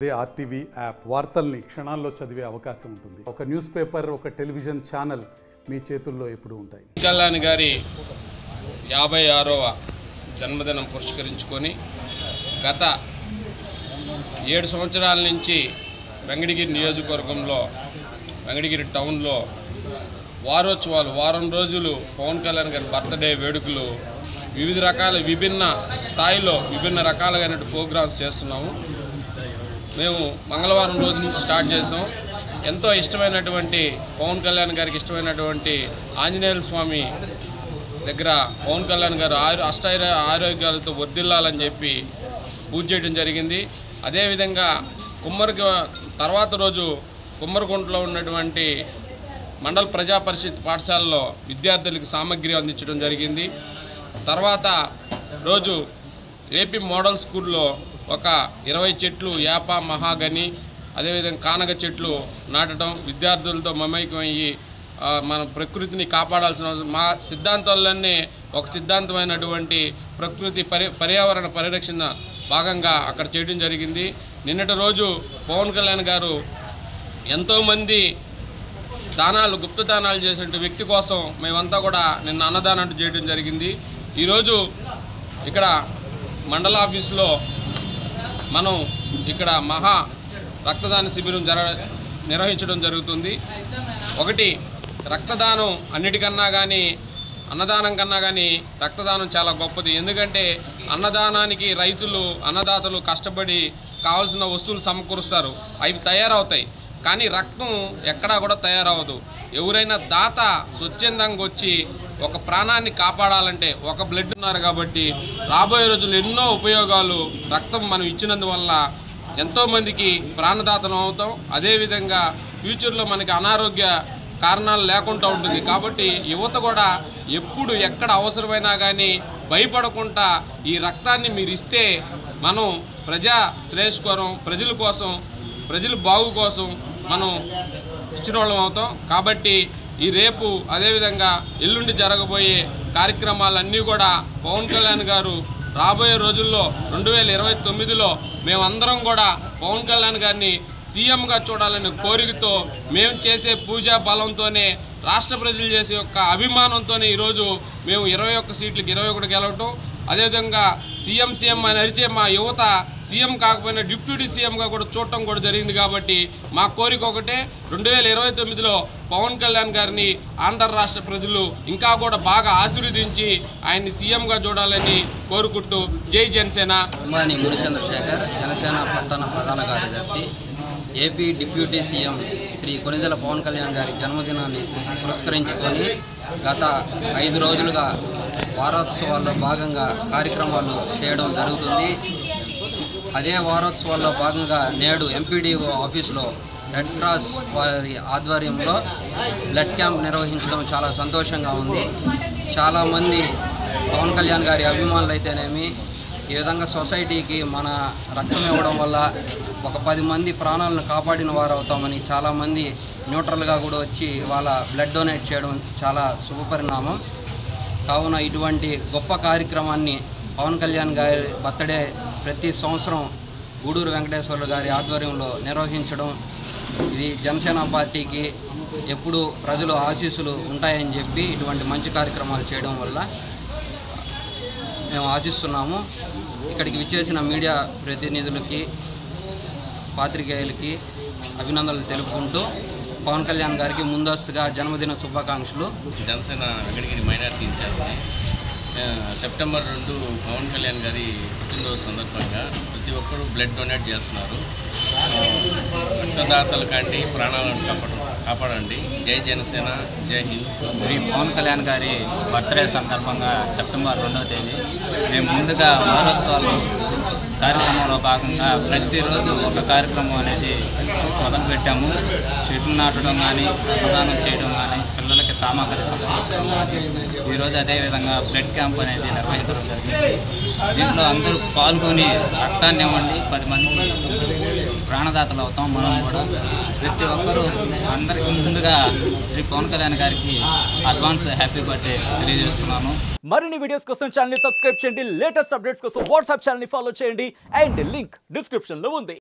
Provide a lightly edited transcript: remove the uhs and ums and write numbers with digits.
అదే RTV app వార్తల్ని క్షణాల్లో చదివే అవకాశం ఉంటుంది. ఒక న్యూస్ పేపర్, ఒక టెలివిజన్ ఛానల్ మీ చేతుల్లో ఎప్పుడూ ఉంటాయి. కళ్యాణ్ గారి 56వ జన్మదినం పురస్కరించుకొని గత 7 సంవత్సరాల నుంచి వెంకటగిరి నియోజకవర్గంలో వెంకటగిరి టౌన్లో వారోత్సవాలు వారం రోజులు పవన్ కళ్యాణ్ గారి బర్త్డే వేడుకలు వివిధ రకాల విభిన్న స్థాయిలో విభిన్న రకాలైన ప్రోగ్రామ్స్ చేస్తున్నాము. మేము మంగళవారం రోజు నుంచి స్టార్ట్ చేసాం. ఎంతో ఇష్టమైనటువంటి పవన్ కళ్యాణ్ గారికి ఇష్టమైనటువంటి ఆంజనేయ స్వామి దగ్గర పవన్ కళ్యాణ్ గారు ఆరోగ్యాలతో వర్ధిల్లాలని చెప్పి పూజ చేయడం జరిగింది. అదేవిధంగా తర్వాత రోజు కుమ్మరికుంటలో ఉన్నటువంటి మండల ప్రజా పరిషత్ పాఠశాలలో విద్యార్థులకు సామగ్రి అందించడం జరిగింది. తర్వాత రోజు ఏపీ మోడల్ స్కూల్లో ఒక 20 చెట్లు యాప మహాగని అదేవిధంగా కానగ చెట్లు నాటడం, విద్యార్థులతో మమైకమయ్యి మన ప్రకృతిని కాపాడాల్సిన మా సిద్ధాంతాలన్నీ ఒక సిద్ధాంతమైనటువంటి ప్రకృతి పర్యావరణ పరిరక్షణ భాగంగా అక్కడ చేయడం జరిగింది. నిన్నటి రోజు పవన్ కళ్యాణ్ గారు ఎంతోమంది గుప్త దానాలు చేసే వ్యక్తి కోసం మేమంతా కూడా నిన్న అన్నదానం చేయడం జరిగింది. ఈరోజు ఇక్కడ మండల ఆఫీసులో మనం ఇక్కడ మహా రక్తదాన శిబిరం నిర్వహించడం జరుగుతుంది. ఒకటి రక్తదానం అన్నిటికన్నా కానీ అన్నదానం కన్నా కానీ రక్తదానం చాలా గొప్పది. ఎందుకంటే అన్నదానానికి అన్నదాతలు కష్టపడి కావాల్సిన వస్తువులు సమకూరుస్తారు, అవి తయారవుతాయి. కానీ రక్తం ఎక్కడా కూడా తయారవ్వదు. ఎవరైనా దాత స్వచ్ఛందంగా వచ్చి ఒక ప్రాణాన్ని కాపాడాలంటే ఒక బ్లడ్ ఉన్నారు కాబట్టి రాబోయే రోజులు ఎన్నో ఉపయోగాలు రక్తం మనం ఇచ్చినందువల్ల ఎంతోమందికి ప్రాణదాతనం అవుతాం. అదేవిధంగా ఫ్యూచర్లో మనకి అనారోగ్య కారణాలు లేకుండా ఉంటుంది. కాబట్టి యువత కూడా ఎప్పుడు ఎక్కడ అవసరమైనా కానీ భయపడకుండా ఈ రక్తాన్ని మీరు ఇస్తే మనం ప్రజా శ్రేయస్కరం ప్రజల కోసం ప్రజల బాగు కోసం మనం ఇచ్చిన వాళ్ళం అవుతాం. కాబట్టి ఈ రేపు అదేవిధంగా ఎల్లుండి జరగబోయే కార్యక్రమాలన్నీ కూడా పవన్ కళ్యాణ్ గారు రాబోయే రోజుల్లో 2029లో మేమందరం కూడా పవన్ కళ్యాణ్ గారిని సీఎంగా చూడాలనే కోరికతో మేము చేసే పూజా బలంతోనే రాష్ట్ర ప్రజలు చేసే యొక్క అభిమానంతోనే ఈరోజు మేము 21 సీట్లకు 21 గెలవటం, అదేవిధంగా సీఎం అని అరిచే మా యువత సీఎం కాకపోయినా డిప్యూటీ సీఎంగా కూడా చూడటం కూడా జరిగింది. కాబట్టి మా కోరిక ఒకటే, 2029లో పవన్ కళ్యాణ్ గారిని ఆంధ్ర రాష్ట్ర ప్రజలు ఇంకా కూడా బాగా ఆశీర్వదించి ఆయన్ని సీఎంగా చూడాలని కోరుకుంటూ జై జనసేన. చంద్రశేఖర్, జనసేన పట్టణ ప్రధాన కార్యదర్శి. AP deputy CM Shri Konidela Pawan Kalyan గారి జన్మదినాన్ని పురస్కరించుకొని గత 5 రోజులుగా వారోత్సవాల్లో భాగంగా కార్యక్రమాలు చేయడం జరుగుతుంది. అదే వారోత్సవాల్లో భాగంగా నేడు ఎంపీడీఓ ఆఫీసులో రెడ్ క్రాస్ వారి ఆధ్వర్యంలో బ్లడ్ క్యాంప్ నిర్వహించడం చాలా సంతోషంగా ఉంది. చాలామంది పవన్ కళ్యాణ్ గారి అభిమానులు అయితేనేమి ఈ విధంగా సొసైటీకి మన రక్తం ఇవ్వడం వల్ల ఒక 10 మంది ప్రాణాలను కాపాడిన వారు అవుతామని చాలామంది న్యూట్రల్గా కూడా వచ్చి వాళ్ళ బ్లడ్ డొనేట్ చేయడం చాలా శుభపరిణామం. కావున ఇటువంటి గొప్ప కార్యక్రమాన్ని పవన్ కళ్యాణ్ గారి బర్త్డే ప్రతి సంవత్సరం గూడూరు వెంకటేశ్వర్లు గారి ఆధ్వర్యంలో నిర్వహించడం, ఇది జనసేన పార్టీకి ఎప్పుడు ప్రజలు ఆశీస్సులు ఉంటాయని చెప్పి ఇటువంటి మంచి కార్యక్రమాలు చేయడం వల్ల మేము ఆశిస్తున్నాము. ఇక్కడికి విచ్చేసిన మీడియా ప్రతినిధులకి పాత్రికేయులకి అభినందనలు తెలుపుకుంటూ పవన్ కళ్యాణ్ గారికి ముందస్తుగా జన్మదిన శుభాకాంక్షలు. జనసేన వెంకటగిరి మైనార్టీ ఇన్ఛార్జ్ని సెప్టెంబర్ 2 పవన్ కళ్యాణ్ గారి పుట్టినరోజు సందర్భంగా ప్రతి ఒక్కరూ బ్లడ్ డొనేట్ చేస్తున్నారు. రక్తదాతలు కండి ప్రాణాలను కాపాడండి. జై జనసేన, జై హింద్. శ్రీ పవన్ కళ్యాణ్ గారి బర్త్డే సందర్భంగా సెప్టెంబర్ 2వ తేదీ మేము ముందుగా వారోత్సవాలు కార్యక్రమంలో భాగంగా ప్రతిరోజు ఒక కార్యక్రమం అనేది మొదలుపెట్టాము. చెట్లు నాటడం కానీ, అన్నదానం చేయడం కానీ, పిల్లలకి సామాగ్రి సమకూర్చడం కానీ, ఈరోజు అదేవిధంగా బ్లడ్ క్యాంప్ అనేది నిర్వహించడం జరిగింది. దీంట్లో అందరూ పాల్గొని రక్తాన్ని ఇవ్వండి, 10 మందికి ప్రాణదాతలు అవుతాం. మనం కూడా ప్రతి ఒక్కరూ అందరికీ ముందుగా శ్రీ పవన్ కళ్యాణ్ గారికి అడ్వాన్స్ హ్యాపీ బర్త్డే తెలియజేస్తున్నాను. మరిన్ని వీడియోస్ కోసం ఛానల్ ని సబ్స్క్రైబ్ చేయండి, లేటెస్ట్ అప్డేట్స్ కోసం వాట్సాప్ ఛానల్ ని ఫాలో చేయండి అండ్ లింక్ డిస్క్రిప్షన్ లో ఉంది.